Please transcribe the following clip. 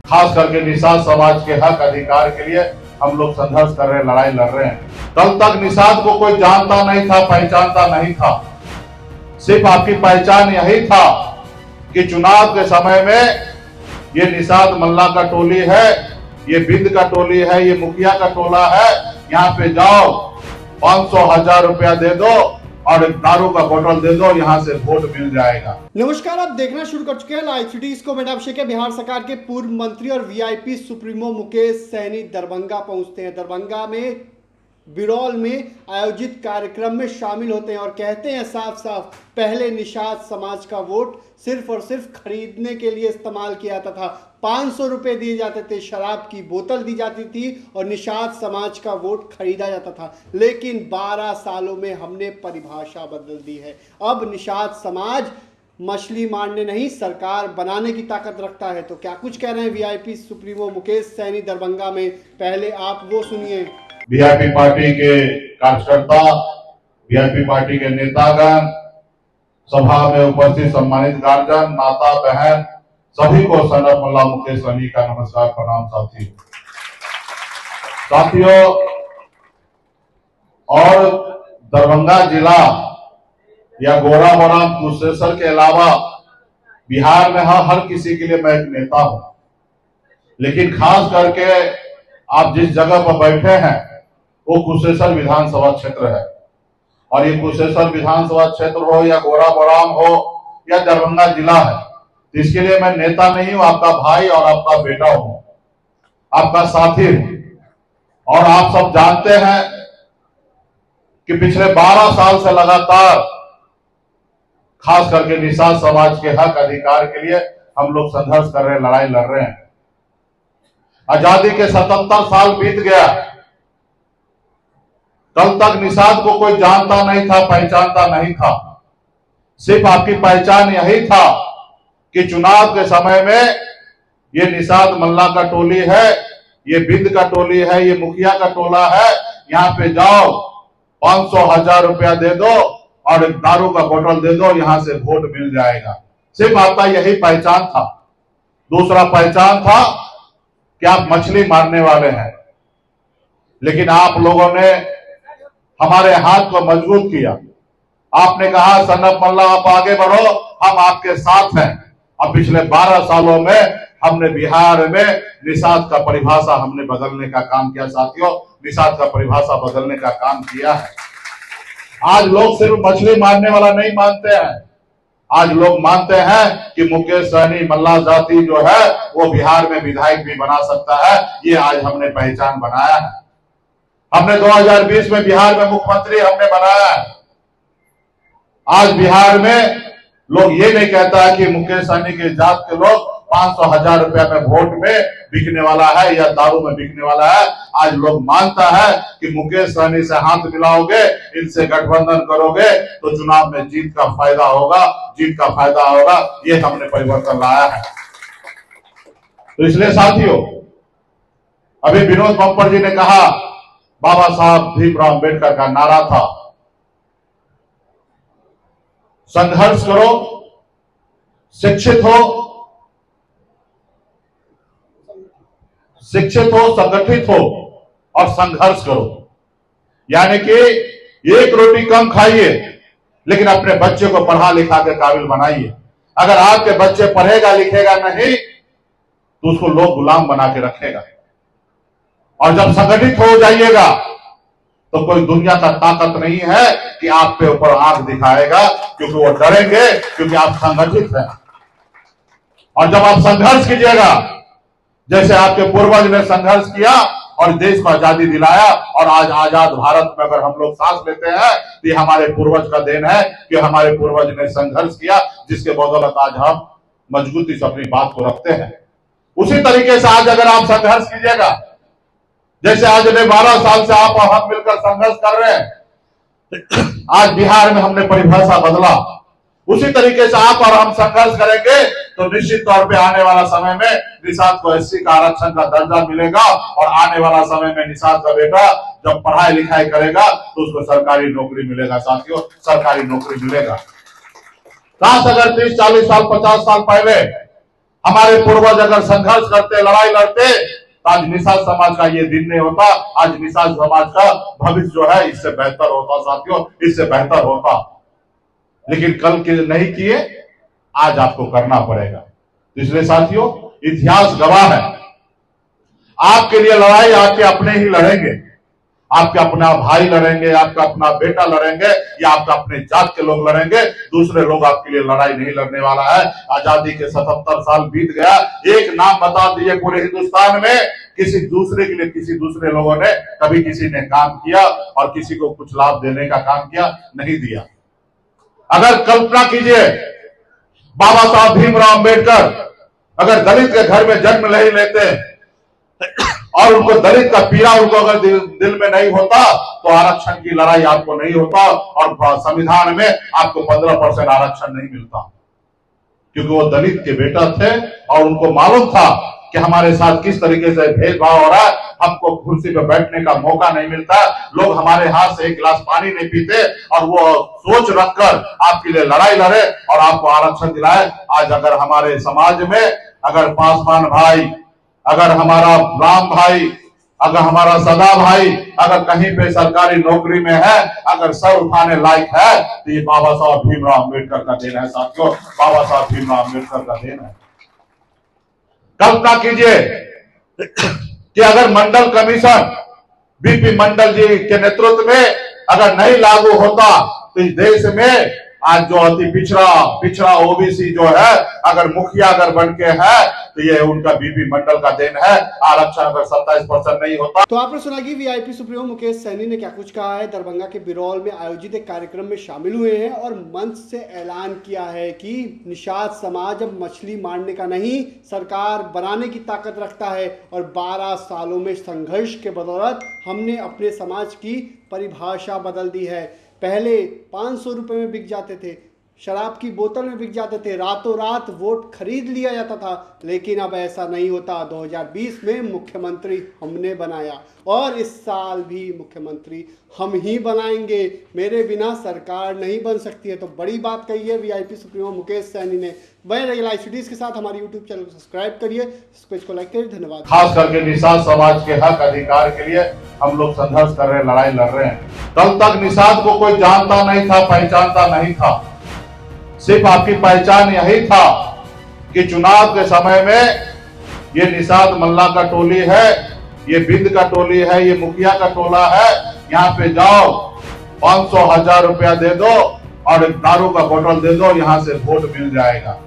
खास करके निषाद समाज के हक अधिकार के लिए हम लोग संघर्ष कर रहे हैं, लड़ाई लड़ रहे हैं। कल तक निषाद को कोई जानता नहीं था, पहचानता नहीं था। सिर्फ आपकी पहचान यही था कि चुनाव के समय में ये निषाद मल्ला का टोली है, ये बिंद का टोली है, ये मुखिया का टोला है, यहाँ पे जाओ 500,000 रुपया दे दो और एक दारू का बोतल दे दो, यहाँ से वोट मिल जाएगा। नमस्कार, आप देखना शुरू कर चुके हैं लाइव सिटी। इसको मैं अभिषेक है। बिहार सरकार के पूर्व मंत्री और वीआईपी सुप्रीमो मुकेश सहनी दरभंगा पहुंचते हैं। दरभंगा में बिरौल में आयोजित कार्यक्रम में शामिल होते हैं और कहते हैं साफ साफ, पहले निषाद समाज का वोट सिर्फ और सिर्फ खरीदने के लिए इस्तेमाल किया जाता था। 500 रुपए दिए जाते थे, शराब की बोतल दी जाती थी और निषाद समाज का वोट खरीदा जाता था। लेकिन 12 सालों में हमने परिभाषा बदल दी है। अब निषाद समाज मछली मारने नहीं, सरकार बनाने की ताकत रखता है। तो क्या कुछ कह रहे हैं वीआईपी सुप्रीमो मुकेश सहनी दरभंगा में, पहले आप वो सुनिए। वीआईपी पार्टी के कार्यकर्ता, वीआईपी पार्टी के नेतागण, सभा में उपस्थित सम्मानित गार्जियन, माता बहन, सभी को सनत मल्ला मुकेश सहनी का नमस्कार, प्रणाम। साथियों, और दरभंगा जिला या गोराबोराम कुशेश्वर के अलावा बिहार में हर किसी के लिए मैं एक नेता हूं, लेकिन खास करके आप जिस जगह पर बैठे हैं वो कुशेश्वर विधानसभा क्षेत्र है। और ये कुशेश्वर विधानसभा क्षेत्र हो या गोराबोराम हो या दरभंगा जिला है, तो इसके लिए मैं नेता नहीं हूं, आपका भाई और आपका बेटा हूं, आपका साथी हूं। और आप सब जानते हैं कि पिछले 12 साल से लगातार खास करके निषाद समाज के हक अधिकार के लिए हम लोग संघर्ष कर रहे हैं, लड़ाई लड़ रहे हैं। आजादी के 77 साल बीत गया, कल तक निषाद को कोई जानता नहीं था, पहचानता नहीं था। सिर्फ आपकी पहचान यही था कि चुनाव के समय में ये निषाद मल्ला का टोली है, ये बिंद का टोली है, ये मुखिया का टोला है, यहाँ पे जाओ 500,000 रुपया दे दो और एक दारू का बोतल दे दो, यहाँ से वोट मिल जाएगा। सिर्फ आपका यही पहचान था। दूसरा पहचान था कि आप मछली मारने वाले हैं। लेकिन आप लोगों ने हमारे हाथ को मजबूत किया। आपने कहा सनत मल्ला आप आगे बढ़ो, हम आपके साथ हैं। अब पिछले 12 सालों में हमने बिहार में निषाद का परिभाषा हमने बदलने का काम किया। साथियों, निषाद का परिभाषा बदलने का काम किया है। आज लोग सिर्फ मछली मारने वाला नहीं मानते हैं, आज लोग मानते हैं कि मुकेश सहनी मल्ला जाति जो है वो बिहार में विधायक भी बना सकता है। ये आज हमने पहचान बनाया है। हमने 2020 में बिहार में मुख्यमंत्री हमने बनाया है। आज बिहार में लोग ये नहीं कहता है कि मुकेश सहनी के जात के लोग 500,000 रुपया में वोट में बिकने वाला है या दारू में बिकने वाला है। आज लोग मानता है कि मुकेश सहनी से हाथ मिलाओगे, इनसे गठबंधन करोगे तो चुनाव में जीत का फायदा होगा, जीत का फायदा होगा। ये हमने परिवर्तन लाया है। तो इसलिए साथियों, अभी विनोद बप्पर जी ने कहा, बाबा साहब भीमराव अम्बेडकर का नारा था, संघर्ष करो, शिक्षित हो, संगठित हो और संघर्ष करो। यानी कि एक रोटी कम खाइए लेकिन अपने बच्चे को पढ़ा लिखा के काबिल बनाइए। अगर आपके बच्चे पढ़ेगा लिखेगा नहीं तो उसको लोग गुलाम बना के रखेगा। और जब संगठित हो जाइएगा तो कोई दुनिया का ताकत नहीं है कि आप पे ऊपर आंख दिखाएगा, क्योंकि वो डरेंगे, क्योंकि आप संगठित हैं। और जब आप संघर्ष कीजिएगा, जैसे आपके पूर्वज ने संघर्ष किया और देश को आजादी दिलाया, और आज आजाद भारत में अगर हम लोग सांस लेते हैं तो ये हमारे पूर्वज का देन है कि हमारे पूर्वज ने संघर्ष किया, जिसके बदौलत आज हम मजबूती से अपनी बात को रखते हैं। उसी तरीके से आज अगर आप संघर्ष कीजिएगा, जैसे आज 12 साल से आप और हम मिलकर संघर्ष कर रहे हैं, आज बिहार में हमने परिभाषा बदला, उसी तरीके से आप और हम संघर्ष करेंगे तो निश्चित तौर पे आने वाला समय में निषाद को एससी का आरक्षण का दर्जा मिलेगा। और आने वाला समय में निषाद का बेटा जब पढ़ाई लिखाई करेगा तो उसको सरकारी नौकरी मिलेगा। साथियों, सरकारी नौकरी मिलेगा। काश अगर 30, 40 साल, 50 साल पहले हमारे पूर्वज अगर संघर्ष करते, लड़ाई लड़ते, तो आज निषाद समाज का ये दिन नहीं होता। आज निषाद समाज का भविष्य जो है इससे बेहतर होता साथियों, इससे बेहतर होता। लेकिन कल के नहीं किए, आज आपको करना पड़ेगा। इसलिए साथियों, इतिहास गवाह है, आपके लिए लड़ाई आपके अपने ही लड़ेंगे, आपके अपना भाई लड़ेंगे, आपका अपना बेटा लड़ेंगे, या आपका अपने जात के लोग लड़ेंगे। दूसरे लोग आपके लिए लड़ाई नहीं लड़ने वाला है। आजादी के 77 साल बीत गया, एक नाम बता दिए पूरे हिंदुस्तान में किसी दूसरे के लिए किसी दूसरे लोगों ने कभी किसी ने काम किया और किसी को कुछ लाभ देने का काम किया? नहीं दिया। अगर कल्पना कीजिए, बाबा साहब भीमराव अंबेडकर अगर दलित के घर में जन्म नहीं लेते और उनको दलित का पीड़ा उनको अगर दिल में नहीं होता, तो आरक्षण की लड़ाई आपको नहीं होता और संविधान में आपको 15% आरक्षण नहीं मिलता। क्योंकि वो दलित के बेटा थे और उनको मालूम था कि हमारे साथ किस तरीके से भेदभाव हो रहा है, हमको कुर्सी पे बैठने का मौका नहीं मिलता, लोग हमारे हाथ से एक गिलास पानी नहीं पीते, और वो सोच रखकर आपके लिए लड़ाई लड़े और आपको आरक्षण दिलाए। आज अगर हमारे समाज में अगर पासवान भाई, अगर हमारा राम भाई, अगर हमारा सदा भाई अगर कहीं पे सरकारी नौकरी में है, अगर सर उठाने लायक है, तो ये बाबा साहब भीमराव अंबेडकर का देन है साथियों, बाबा साहब भीमराव अंबेडकर का देन है। कल्पना कीजिए कि अगर मंडल कमीशन बीपी मंडल जी के नेतृत्व में अगर नहीं लागू होता, तो इस देश में आज जो अति पिछड़ा ओबीसी जो है अगर मुखिया अगर बन के है, तो ये उनका बीपी मंडल का देन है। आरक्षण अगर 27% नहीं होता। तो आपने सुना कि वीआईपी सुप्रीमो मुकेश सैनी ने क्या कुछ कहा है। दरभंगा के बिरौल में आयोजित एक कार्यक्रम में शामिल हुए हैं और मंच से ऐलान किया है कि निषाद समाज अब मछली मारने का नहीं, सरकार बनाने की ताकत रखता है, और 12 सालों में संघर्ष के बदौलत हमने अपने समाज की परिभाषा बदल दी है। पहले 500 रुपए में बिक जाते थे, शराब की बोतल में बिक जाते थे, रातों रात वोट खरीद लिया जाता था, लेकिन अब ऐसा नहीं होता। 2020 में मुख्यमंत्री हमने बनाया और इस साल भी मुख्यमंत्री हम ही बनाएंगे, मेरे बिना सरकार नहीं बन सकती है। तो बड़ी बात कही है वीआईपी सुप्रीमो मुकेश सैनी ने। बने रहिए लाइव सिटीज के साथ, हमारे यूट्यूब चैनल को सब्सक्राइब करिए, इस पेज को लाइक करिए। धन्यवाद। खास करके निषाद समाज के हक अधिकार के लिए हम लोग संघर्ष कर रहे हैं, लड़ाई लड़ रहे हैं। कल तक निषाद को कोई जानता नहीं था, पहचानता नहीं था। सिर्फ आपकी पहचान यही था कि चुनाव के समय में ये निषाद मल्ला का टोली है, ये बिंद का टोली है, ये मुखिया का टोला है, यहाँ पे जाओ 500 1000 रुपया दे दो और एक दारू का बोतल दे दो, यहाँ से वोट मिल जाएगा।